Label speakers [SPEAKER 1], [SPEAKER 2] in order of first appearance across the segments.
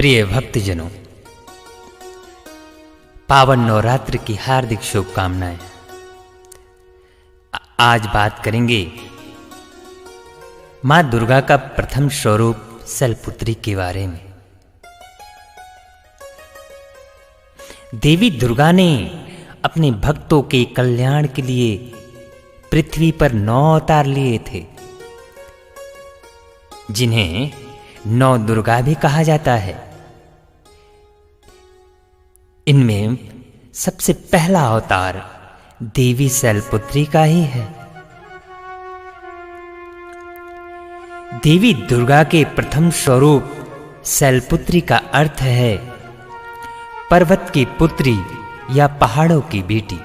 [SPEAKER 1] प्रिय भक्तजनों, पावन नवरात्र की हार्दिक शुभकामनाएं। आज बात करेंगे मां दुर्गा का प्रथम स्वरूप शैलपुत्री के बारे में। देवी दुर्गा ने अपने भक्तों के कल्याण के लिए पृथ्वी पर 9 अवतार लिए थे, जिन्हें 9 दुर्गा भी कहा जाता है। इनमें सबसे पहला अवतार देवी शैलपुत्री का ही है। देवी दुर्गा के प्रथम स्वरूप शैलपुत्री का अर्थ है पर्वत की पुत्री या पहाड़ों की बेटी।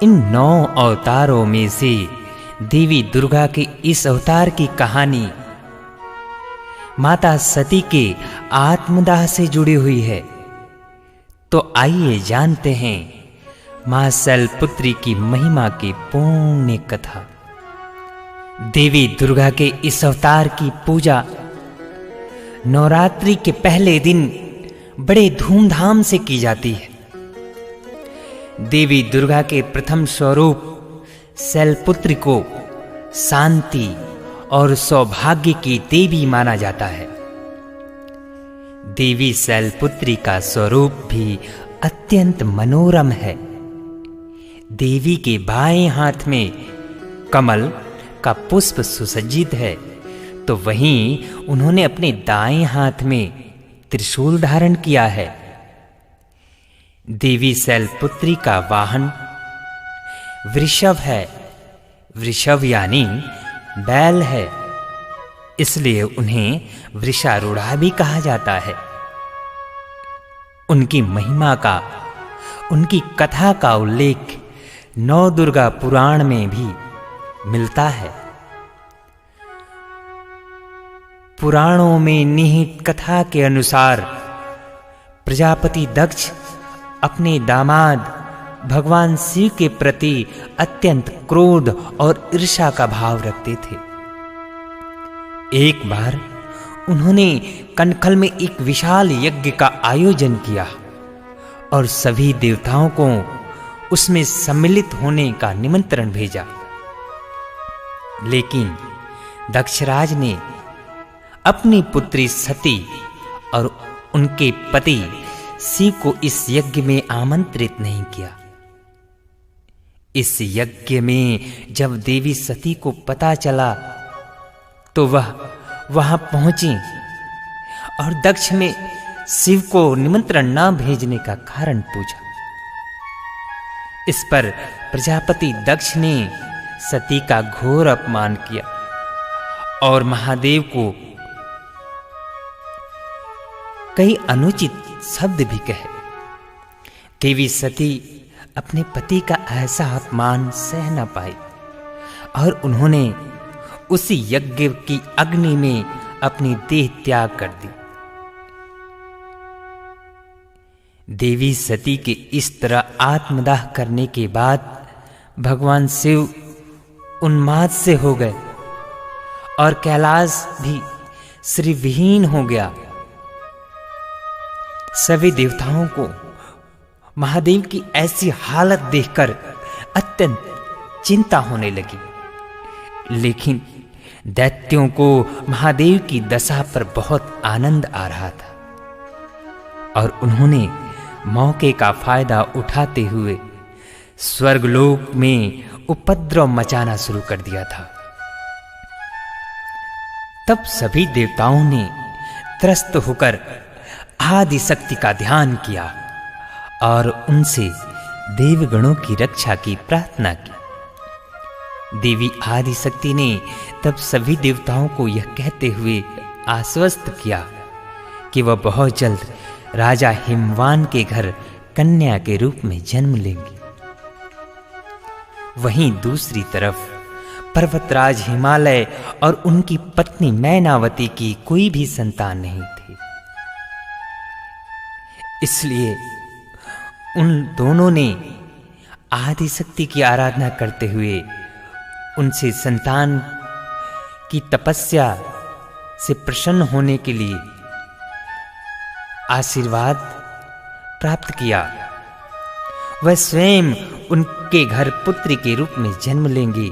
[SPEAKER 1] इन 9 अवतारों में से देवी दुर्गा के इस अवतार की कहानी माता सती के आत्मदाह से जुड़ी हुई है। तो आइए जानते हैं मां शैलपुत्री की महिमा की पुण्य कथा। देवी दुर्गा के इस अवतार की पूजा नवरात्रि के पहले दिन बड़े धूमधाम से की जाती है। देवी दुर्गा के प्रथम स्वरूप शैलपुत्री को शांति और सौभाग्य की देवी माना जाता है। देवी शैलपुत्री का स्वरूप भी अत्यंत मनोरम है। देवी के बाएं हाथ में कमल का पुष्प सुसज्जित है, तो वहीं उन्होंने अपने दाएं हाथ में त्रिशूल धारण किया है। देवी शैलपुत्री का वाहन वृषभ है। वृषभ यानी बैल है, इसलिए उन्हें वृषारूढ़ा भी कहा जाता है। उनकी महिमा का, उनकी कथा का उल्लेख नवदुर्गा पुराण में भी मिलता है। पुराणों में निहित कथा के अनुसार प्रजापति दक्ष अपने दामाद भगवान शिव के प्रति अत्यंत क्रोध और ईर्ष्या का भाव रखते थे। एक बार उन्होंने कनखल में एक विशाल यज्ञ का आयोजन किया और सभी देवताओं को उसमें सम्मिलित होने का निमंत्रण भेजा। लेकिन दक्षराज ने अपनी पुत्री सती और उनके पति शिव को इस यज्ञ में आमंत्रित नहीं किया। इस यज्ञ में जब देवी सती को पता चला तो वह वहां पहुंची और दक्ष ने शिव को निमंत्रण न भेजने का कारण पूछा। इस पर प्रजापति दक्ष ने सती का घोर अपमान किया और महादेव को कई अनुचित शब्द भी कहे। देवी सती अपने पति का ऐसा अपमान सह न पाई और उन्होंने उसी यज्ञ की अग्नि में अपनी देह त्याग कर दी। देवी सती के इस तरह आत्मदाह करने के बाद भगवान शिव उन्माद से हो गए और कैलाश भी श्रीविहीन हो गया। सभी देवताओं को महादेव की ऐसी हालत देखकर अत्यंत चिंता होने लगी, लेकिन दैत्यों को महादेव की दशा पर बहुत आनंद आ रहा था और उन्होंने मौके का फायदा उठाते हुए स्वर्गलोक में उपद्रव मचाना शुरू कर दिया था। तब सभी देवताओं ने त्रस्त होकर आदि शक्ति का ध्यान किया और उनसे देवगणों की रक्षा की प्रार्थना की। देवी आदि शक्ति ने तब सभी देवताओं को यह कहते हुए आश्वस्त किया कि वह बहुत जल्द राजा हिमवान के घर कन्या के रूप में जन्म लेंगी। वहीं दूसरी तरफ पर्वतराज हिमालय और उनकी पत्नी मैनावती की कोई भी संतान नहीं थी। इसलिए उन दोनों ने आदि शक्ति की आराधना करते हुए उनसे संतान की तपस्या से प्रसन्न होने के लिए आशीर्वाद प्राप्त किया। वह स्वयं उनके घर पुत्री के रूप में जन्म लेंगी।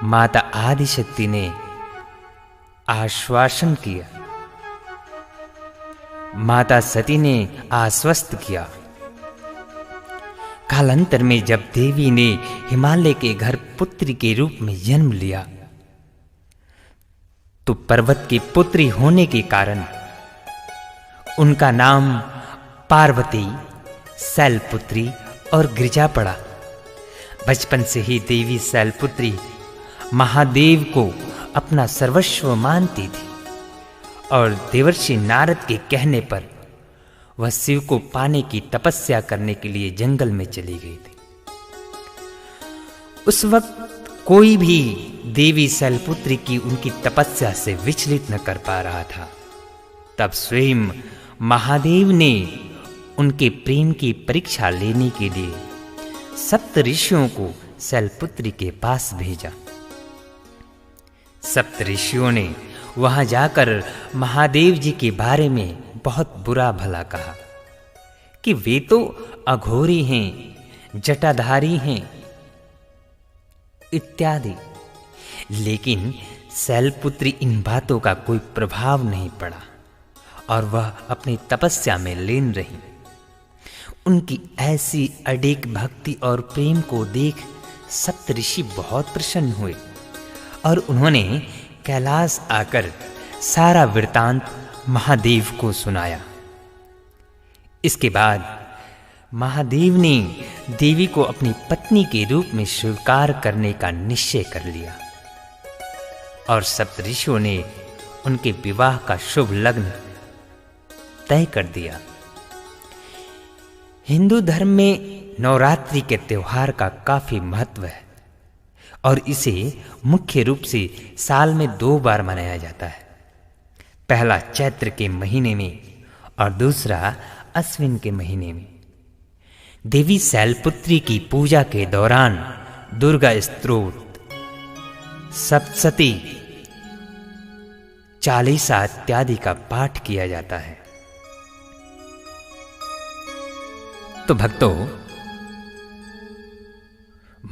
[SPEAKER 1] माता आदिशक्ति ने आश्वासन किया, माता सती ने आश्वस्त किया। कालांतर में जब देवी ने हिमालय के घर पुत्री के रूप में जन्म लिया, तो पर्वत की पुत्री होने के कारण उनका नाम पार्वती, शैलपुत्री और गिरिजा पड़ा। बचपन से ही देवी शैलपुत्री महादेव को अपना सर्वस्व मानती थी और देवर्षि नारद के कहने पर वह शिव को पाने की तपस्या करने के लिए जंगल में चली गई थी। उस वक्त कोई भी देवी शैलपुत्री की उनकी तपस्या से विचलित न कर पा रहा था। तब स्वयं महादेव ने उनके प्रेम की परीक्षा लेने के लिए सप्त ऋषियों को शैलपुत्री के पास भेजा। सप्त ऋषियों ने वहां जाकर महादेव जी के बारे में बहुत बुरा भला कहा कि वे तो अघोरी हैं, जटाधारी हैं इत्यादि। लेकिन शैलपुत्री इन बातों का कोई प्रभाव नहीं पड़ा और वह अपनी तपस्या में लीन रही। उनकी ऐसी अडिग भक्ति और प्रेम को देख सप्त ऋषि बहुत प्रसन्न हुए और उन्होंने कैलाश आकर सारा वृतांत महादेव को सुनाया। इसके बाद महादेव ने देवी को अपनी पत्नी के रूप में स्वीकार करने का निश्चय कर लिया और सप्त ऋषियों ने उनके विवाह का शुभ लग्न तय कर दिया। हिंदू धर्म में नवरात्रि के त्योहार का काफी महत्व है और इसे मुख्य रूप से साल में 2 बार मनाया जाता है। पहला चैत्र के महीने में और दूसरा अश्विन के महीने में। देवी शैलपुत्री की पूजा के दौरान दुर्गा स्तोत्र, सप्तशती, चालीसा इत्यादि का पाठ किया जाता है। तो भक्तों,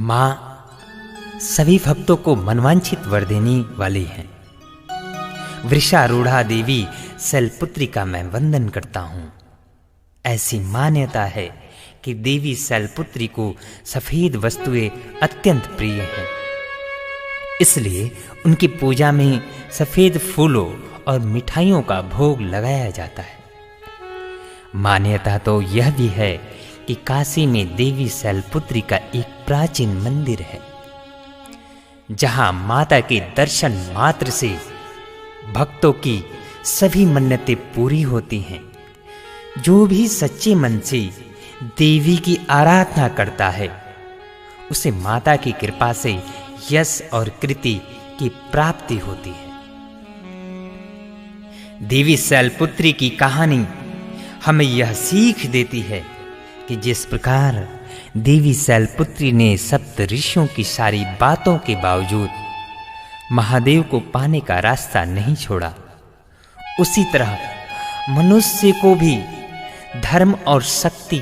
[SPEAKER 1] मां सभी भक्तों को मनवांछित वर देने वाली हैं। वृषारूढ़ा देवी शैलपुत्री का मैं वंदन करता हूं। ऐसी मान्यता है कि देवी शैलपुत्री को सफेद वस्तुएं अत्यंत प्रिय हैं, इसलिए उनकी पूजा में सफेद फूलों और मिठाइयों का भोग लगाया जाता है। मान्यता तो यह भी है कि काशी में देवी शैलपुत्री का एक प्राचीन मंदिर है, जहां माता के दर्शन मात्र से भक्तों की सभी मन्नतें पूरी होती हैं। जो भी सच्चे मन से देवी की आराधना करता है, उसे माता की कृपा से यश और कृति की प्राप्ति होती है। देवी शैलपुत्री की कहानी हमें यह सीख देती है कि जिस प्रकार देवी शैलपुत्री ने सप्त ऋषियों की सारी बातों के बावजूद महादेव को पाने का रास्ता नहीं छोड़ा, उसी तरह मनुष्य को भी धर्म और शक्ति,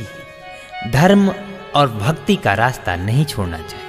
[SPEAKER 1] धर्म और भक्ति का रास्ता नहीं छोड़ना चाहिए।